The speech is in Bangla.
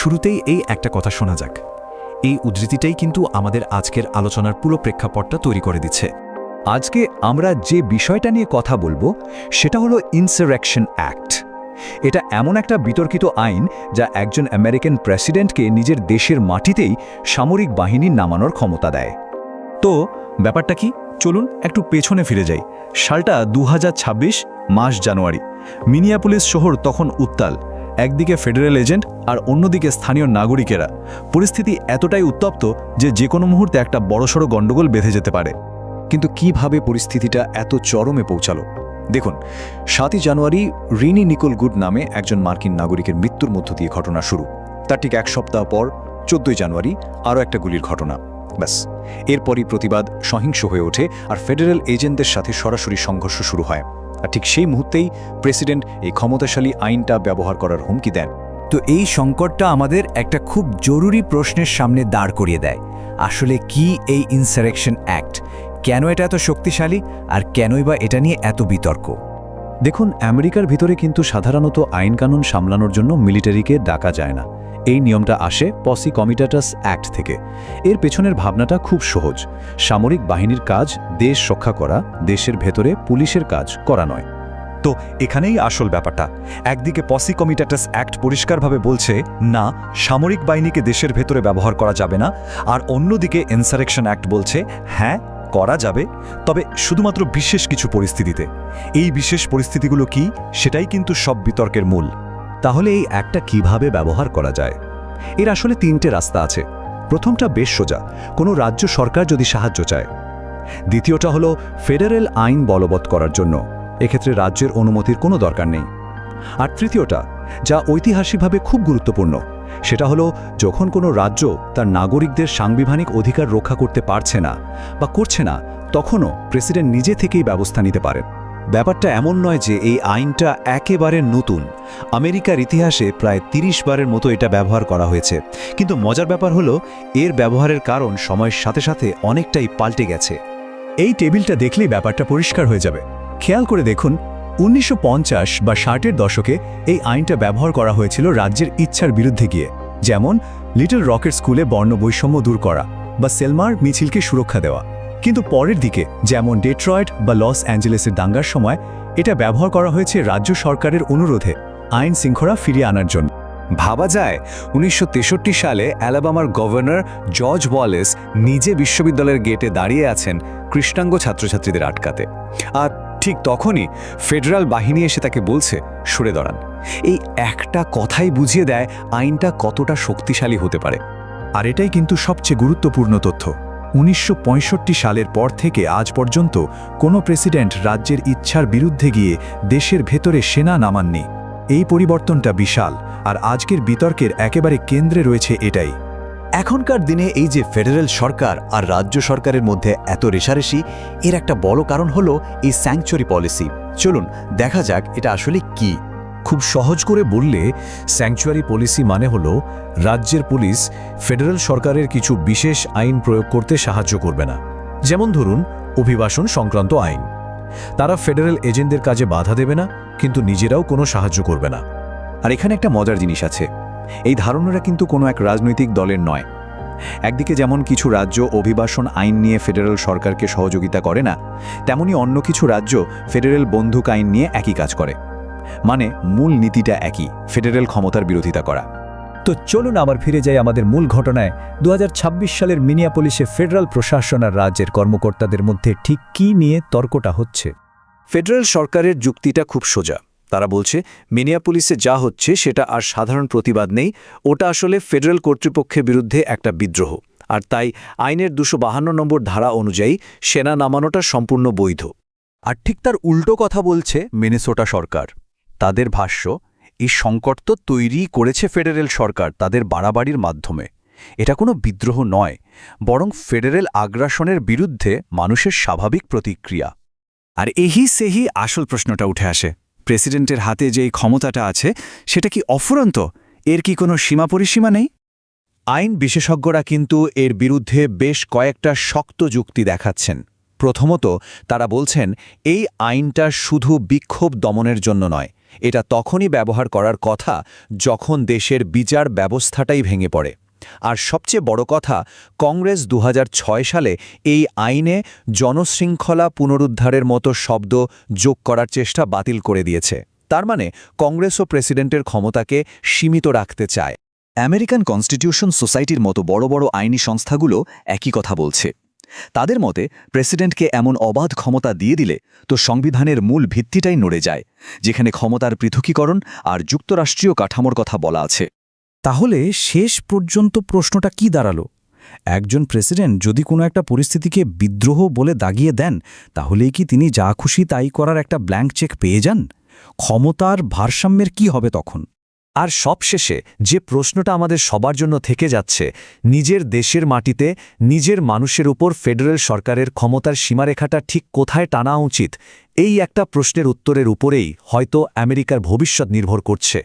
শুরুতেই এই একটা কথা শোনা যাক। এই উদ্ধৃতিটাই কিন্তু আমাদের আজকের আলোচনার পুরো প্রেক্ষাপটটা তৈরি করে দিচ্ছে। আজকে আমরা যে বিষয়টা নিয়ে কথা বলবো সেটা হলো ইনসারেকশন অ্যাক্ট। এটা এমন একটা বিতর্কিত আইন যা একজন আমেরিকান প্রেসিডেন্টকে নিজের দেশের মাটিতেই সামরিক বাহিনী নামানোর ক্ষমতা দেয়। তো ব্যাপারটা কি? চলুন একটু পেছনে ফিরে যাই। সালটা 2026, মাস জানুয়ারি। মিনিয়াপোলিস শহর তখন উত্তাল। একদিকে ফেডারেল এজেন্ট আর অন্যদিকে স্থানীয় নাগরিকেরা। পরিস্থিতি এতটাই উত্তপ্ত যে কোনো মুহূর্তে একটা বড়সড় গণ্ডগোল বেঁধে যেতে পারে। কিন্তু কিভাবে পরিস্থিতিটা এত চরমে পৌঁছালো? দেখুন, 7 জানুয়ারি রিনি নিকোল গুড নামে একজন মার্কিন নাগরিকের মৃত্যুর মধ্য দিয়ে ঘটনা শুরু। তার ঠিক এক সপ্তাহ পর 14 জানুয়ারি আরও একটা গুলির ঘটনা। ব্যাস, এরপরই প্রতিবাদ সহিংস হয়ে ওঠে আর ফেডারেল এজেন্টদের সাথে সরাসরি সংঘর্ষ শুরু হয়। আর ঠিক সেই মুহূর্তেই প্রেসিডেন্ট এই ক্ষমতাশালী আইনটা ব্যবহার করার হুমকি দেন। তো এই সংকটটা আমাদের একটা খুব জরুরি প্রশ্নের সামনে দাঁড় করিয়ে দেয়। আসলে কি এই ইনসারেকশন অ্যাক্ট? কেন এটা এত শক্তিশালী, আর কেনই বা এটা নিয়ে এত বিতর্ক? দেখুন, আমেরিকার ভিতরে কিন্তু সাধারণত আইনকানুন সামলানোর জন্য মিলিটারিকে ডাকা যায় না। এই নিয়মটা আসে পসি কমিটাটাস অ্যাক্ট থেকে। এর পেছনের ভাবনাটা খুব সহজ। সামরিক বাহিনীর কাজ দেশ রক্ষা করা, দেশের ভেতরে পুলিশের কাজ করা নয়। তো এখানেই আসল ব্যাপারটা। একদিকে পসি কমিটাটাস অ্যাক্ট পরিষ্কারভাবে বলছে না, সামরিক বাহিনীকে দেশের ভেতরে ব্যবহার করা যাবে না, আর অন্যদিকে ইনসারেকশন অ্যাক্ট বলছে হ্যাঁ, করা যাবে, তবে শুধুমাত্র বিশেষ কিছু পরিস্থিতিতে। এই বিশেষ পরিস্থিতিগুলো কি, সেটাই কিন্তু সব বিতর্কের মূল। তাহলে এই অ্যাক্টটা কিভাবে ব্যবহার করা যায়? এর আসলে 3টে রাস্তা আছে। প্রথমটা বেশ সোজা, কোনো রাজ্য সরকার যদি সাহায্য চায়। দ্বিতীয়টা হলো ফেডারেল আইন বলবৎ করার জন্য, এক্ষেত্রে রাজ্যের অনুমতির কোনো দরকার নেই। আর তৃতীয়টা, যা ঐতিহাসিকভাবে খুব গুরুত্বপূর্ণ, সেটা হলো যখন কোনো রাজ্য তার নাগরিকদের সাংবিধানিক অধিকার রক্ষা করতে পারছে না বা করছে না, তখনও প্রেসিডেন্ট নিজে থেকেই ব্যবস্থা নিতে পারেন। ব্যাপারটা এমন নয় যে এই আইনটা একেবারে নতুন। আমেরিকার ইতিহাসে প্রায় 30 বারের মতো এটা ব্যবহার করা হয়েছে। কিন্তু মজার ব্যাপার হলো এর ব্যবহারের কারণ সময়ের সাথে সাথে অনেকটাই পাল্টে গেছে। এই টেবিলটা দেখলেই ব্যাপারটা পরিষ্কার হয়ে যাবে। খেয়াল করে দেখুন, 1950 বা 60-এর দশকে এই আইনটা ব্যবহার করা হয়েছিল রাজ্যের ইচ্ছার বিরুদ্ধে গিয়ে, যেমন লিটল রকের স্কুলে বর্ণ বৈষম্য দূর করা বা সেলমার মিছিলকে সুরক্ষা দেওয়া। কিন্তু পরের দিকে, যেমন ডেট্রয়েট বা লস অ্যাঞ্জেলেসের দাঙ্গার সময়, এটা ব্যবহার করা হয়েছে রাজ্য সরকারের অনুরোধে আইন শৃঙ্খলা ফিরিয়ে আনার জন্য। ভাবা যায় 1963 সালে অ্যালাবামার গভর্নর জর্জ ওয়ালেস নিজে বিশ্ববিদ্যালয়ের গেটে দাঁড়িয়ে আছেন কৃষ্ণাঙ্গ ছাত্রছাত্রীদের আটকাতে, আর ঠিক তখনই ফেডারাল বাহিনী এসে তাকে বলছে সরে দাঁড়ান। এই একটা কথাই বুঝিয়ে দেয় আইনটা কতটা শক্তিশালী হতে পারে। আর এটাই কিন্তু সবচেয়ে গুরুত্বপূর্ণ তথ্য। 1965 সালের পর থেকে আজ পর্যন্ত কোনো প্রেসিডেন্ট রাজ্যের ইচ্ছার বিরুদ্ধে গিয়ে দেশের ভেতরে সেনা নামাননি। এই পরিবর্তনটা বিশাল, আর আজকের বিতর্কের একেবারে কেন্দ্রে রয়েছে এটাই। এখনকার দিনে এই যে ফেডারেল সরকার আর রাজ্য সরকারের মধ্যে এত রেষারেষি, এর একটা বড় কারণ হলো এই স্যাংচুয়ারি পলিসি। চলুন দেখা যাক এটা আসলে কি। খুব সহজ করে বললে, স্যাংচুয়ারি পলিসি মানে হলো রাজ্যের পুলিশ ফেডারেল সরকারের কিছু বিশেষ আইন প্রয়োগ করতে সাহায্য করবে না। যেমন ধরুন অভিবাসন সংক্রান্ত আইন। তারা ফেডারেল এজেন্টদের কাজে বাধা দেবে না, কিন্তু নিজেরাও কোনো সাহায্য করবে না। আর এখানে একটা মজার জিনিস আছে, এই ধারণাটা কিন্তু কোনো এক রাজনৈতিক দলের নয়। একদিকে যেমন কিছু রাজ্য অভিবাসন আইন নিয়ে ফেডারেল সরকারকে সহযোগিতা করে না, তেমনি অন্য কিছু রাজ্য ফেডারেল বন্দুক আইন নিয়ে একই কাজ করে। মানে মূল নীতিটা একই, ফেডারেল ক্ষমতার বিরোধিতা করা। তো চলুন আবার ফিরে যাই আমাদের মূল ঘটনায়। 2026 সালের মিনিয়াপোলিসে ফেডারাল প্রশাসন আর রাজ্যের কর্মকর্তাদের মধ্যে ঠিক কী নিয়ে তর্কটা হচ্ছে। ফেডারেল সরকারের যুক্তিটা খুব সোজা। তারা বলছে মিনিয়াপোলিসে যা হচ্ছে সেটা আর সাধারণ প্রতিবাদ নেই, ওটা আসলে ফেডারেল কর্তৃপক্ষের বিরুদ্ধে একটা বিদ্রোহ, আর তাই আইনের 252 নম্বর ধারা অনুযায়ী সেনা নামানোটা সম্পূর্ণ বৈধ। আর ঠিক তার উল্টো কথা বলছে মিনেসোটা সরকার। তাদের ভাষ্য, এই সংকট তো তৈরি করেছে ফেডারেল সরকার তাদের বাড়াবাড়ির মাধ্যমে। এটা কোনো বিদ্রোহ নয়, বরং ফেডারেল আগ্রাসনের বিরুদ্ধে মানুষের স্বাভাবিক প্রতিক্রিয়া। আর সেহি আসল প্রশ্নটা উঠে আসে, প্রেসিডেন্টের হাতে যেই ক্ষমতাটা আছে সেটা কি অফুরন্ত? এর কি কোনো সীমা পরিসীমা নেই? আইন বিশেষজ্ঞরা কিন্তু এর বিরুদ্ধে বেশ কয়েকটা শক্ত যুক্তি দেখাচ্ছেন। প্রথমত তারা বলছেন এই আইনটা শুধু বিক্ষোভ দমনের জন্য নয়, এটা তখনই ব্যবহার করার কথা যখন দেশের বিচার ব্যবস্থাটাই ভেঙে পড়ে। আর সবচেয়ে বড় কথা, কংগ্রেস ২০০৬ সালে এই আইনে জনশৃঙ্খলা পুনরুদ্ধারের মতো শব্দ যোগ করার চেষ্টা বাতিল করে দিয়েছে। তার মানে কংগ্রেস ও প্রেসিডেন্টের ক্ষমতাকে সীমিত রাখতে চায়। আমেরিকান কনস্টিটিউশন সোসাইটির মতো বড় বড় আইনি সংস্থাগুলো একই কথা বলছে। তাদের মতে প্রেসিডেন্টকে এমন অবাধ ক্ষমতা দিয়ে দিলে তো সংবিধানের মূল ভিত্তিটাই নড়ে যায়, যেখানে ক্ষমতার পৃথকীকরণ আর যুক্তরাষ্ট্রীয় কাঠামোর কথা বলা আছে। তাহলে শেষ পর্যন্ত প্রশ্নটা কি দাঁড়ালো? একজন প্রেসিডেন্ট যদি কোনো একটা পরিস্থিতিকে বিদ্রোহ বলে দাগিয়ে দেন, তাহলেই কি তিনি যা খুশি তাই করার একটা ব্ল্যাঙ্ক চেক পেয়ে যান? ক্ষমতার ভারসাম্যের কি হবে তখন? আর সবশেষে যে প্রশ্নটা আমাদের সবার জন্য থেকে যাচ্ছে, নিজের দেশের মাটিতে নিজের মানুষের উপর ফেডারেল সরকারের ক্ষমতার সীমারেখাটা ঠিক কোথায় টানা উচিত, এই একটা প্রশ্নের উত্তরের উপরেই হয়তো আমেরিকার ভবিষ্যৎ নির্ভর করছে।